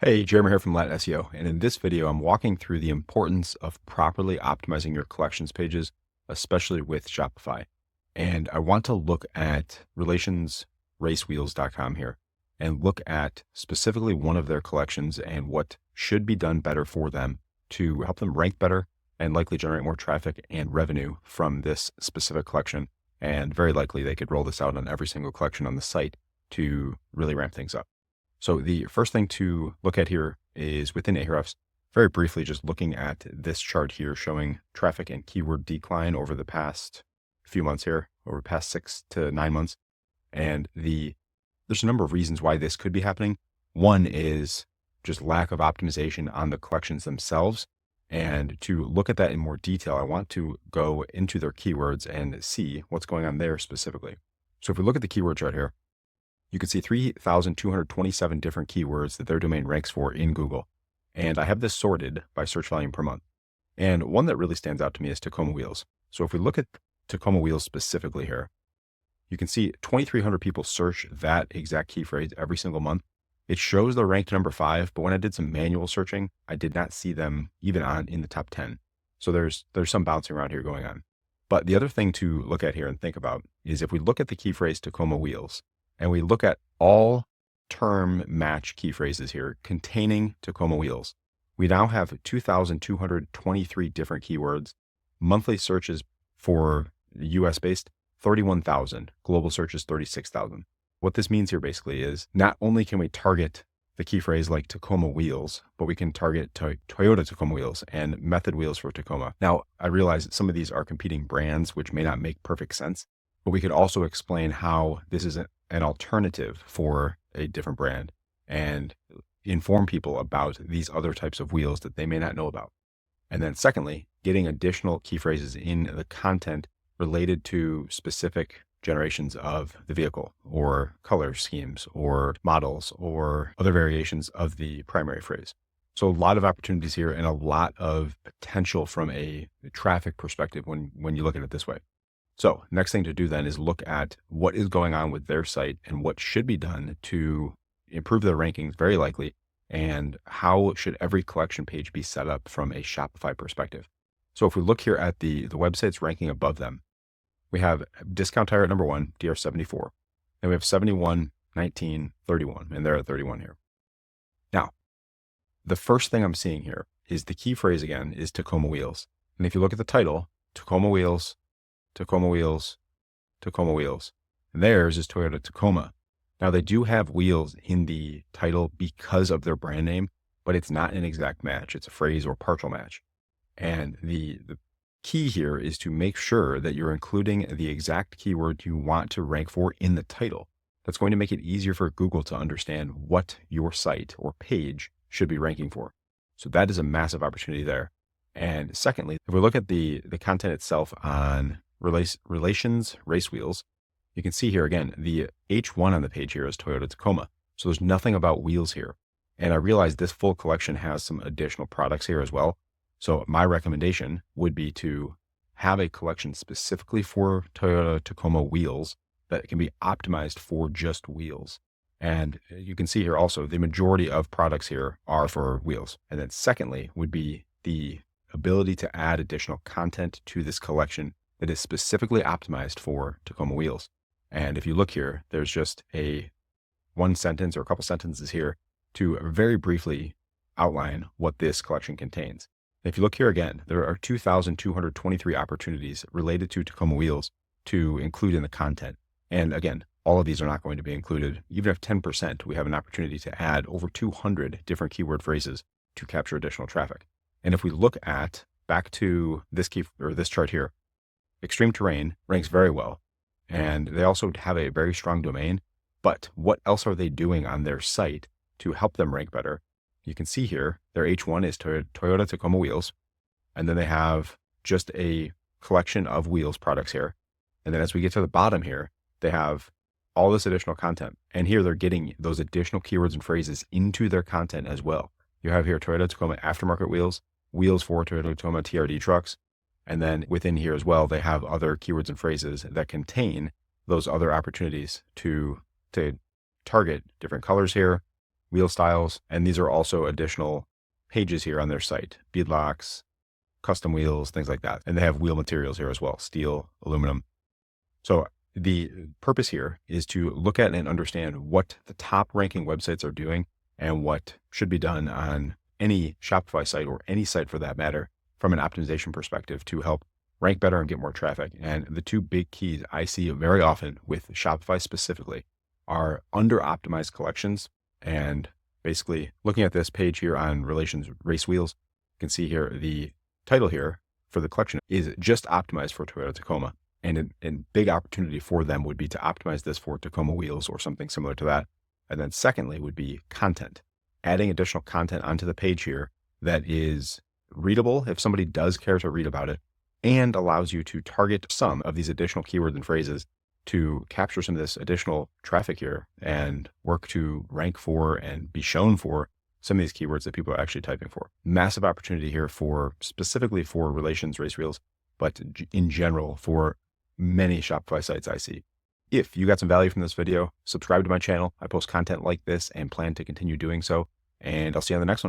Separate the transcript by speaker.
Speaker 1: Hey, Jeremy here from LATT SEO, and in this video, I'm walking through the importance of properly optimizing your collections pages, especially with Shopify. And I want to look at relationsracewheels.com here and look at specifically one of their collections and what should be done better for them to help them rank better and likely generate more traffic and revenue from this specific collection. And very likely they could roll this out on every single collection on the site to really ramp things up. So the first thing to look at here is within Ahrefs, very briefly, just looking at this chart here showing traffic and keyword decline over the past few months here, over the past 6 to 9 months. And there's a number of reasons why this could be happening. One is just lack of optimization on the collections themselves. And to look at that in more detail, I want to go into their keywords and see what's going on there specifically. So if we look at the keyword chart here, you can see 3,227 different keywords that their domain ranks for in Google. And I have this sorted by search volume per month. And one that really stands out to me is Tacoma wheels. So if we look at Tacoma wheels specifically here, you can see 2,300 people search that exact key phrase every single month. It shows they're ranked number 5, but when I did some manual searching, I did not see them even in the top 10. So there's some bouncing around here going on. But the other thing to look at here and think about is if we look at the key phrase Tacoma wheels, and we look at all term match key phrases here containing Tacoma wheels, we now have 2,223 different keywords, monthly searches for US based, 31,000, global searches, 36,000. What this means here basically is not only can we target the key phrase like Tacoma wheels, but we can target Toyota Tacoma wheels and Method wheels for Tacoma. Now, I realize that some of these are competing brands, which may not make perfect sense, but we could also explain how this is an alternative for a different brand and inform people about these other types of wheels that they may not know about. And then secondly, getting additional key phrases in the content related to specific generations of the vehicle or color schemes or models or other variations of the primary phrase. So a lot of opportunities here and a lot of potential from a traffic perspective when you look at it this way. So next thing to do then is look at what is going on with their site and what should be done to improve their rankings, very likely, and how should every collection page be set up from a Shopify perspective. So if we look here at the websites ranking above them, we have Discount Tire at number 1, DR74. Then we have 71, 19, 31, and they're at 31 here. Now, the first thing I'm seeing here is the key phrase again is Tacoma wheels. And if you look at the title, Tacoma wheels, Tacoma wheels, Tacoma wheels. And theirs is Toyota Tacoma. Now they do have wheels in the title because of their brand name, but it's not an exact match. It's a phrase or partial match. And the key here is to make sure that you're including the exact keyword you want to rank for in the title. That's going to make it easier for Google to understand what your site or page should be ranking for. So that is a massive opportunity there. And secondly, if we look at the content itself on Relations Race Wheels, you can see here again, the H1 on the page here is Toyota Tacoma. So there's nothing about wheels here. And I realize this full collection has some additional products here as well. So my recommendation would be to have a collection specifically for Toyota Tacoma wheels that can be optimized for just wheels. And you can see here also the majority of products here are for wheels. And then secondly would be the ability to add additional content to this collection that is specifically optimized for Tacoma wheels. And if you look here, there's just one sentence or a couple sentences here to very briefly outline what this collection contains. If you look here again, there are 2,223 opportunities related to Tacoma wheels to include in the content. And again, all of these are not going to be included. Even if 10%, we have an opportunity to add over 200 different keyword phrases to capture additional traffic. And if we look at back to this chart here, Extreme Terrain ranks very well. And they also have a very strong domain, but what else are they doing on their site to help them rank better? You can see here, their H1 is Toyota Tacoma wheels. And then they have just a collection of wheels products here. And then as we get to the bottom here, they have all this additional content. And here they're getting those additional keywords and phrases into their content as well. You have here Toyota Tacoma aftermarket wheels, wheels for Toyota Tacoma TRD trucks. And then within here as well, they have other keywords and phrases that contain those other opportunities to target different colors here, wheel styles. And these are also additional pages here on their site, beadlocks, custom wheels, things like that. And they have wheel materials here as well, steel, aluminum. So the purpose here is to look at and understand what the top ranking websites are doing and what should be done on any Shopify site or any site for that matter from an optimization perspective to help rank better and get more traffic. And the two big keys I see very often with Shopify specifically are under optimized collections. And basically looking at this page here on relations race wheels, you can see here the title here for the collection is just optimized for Toyota Tacoma. And a big opportunity for them would be to optimize this for Tacoma wheels or something similar to that. And then secondly would be content, adding additional content onto the page here that is readable if somebody does care to read about it, and allows you to target some of these additional keywords and phrases to capture some of this additional traffic here and work to rank for and be shown for some of these keywords that people are actually typing for. Massive opportunity here for specifically for relations race wheels, but in general for many Shopify sites I see. If you got some value from this video, subscribe to my channel. I post content like this and plan to continue doing so. And I'll see you on the next one.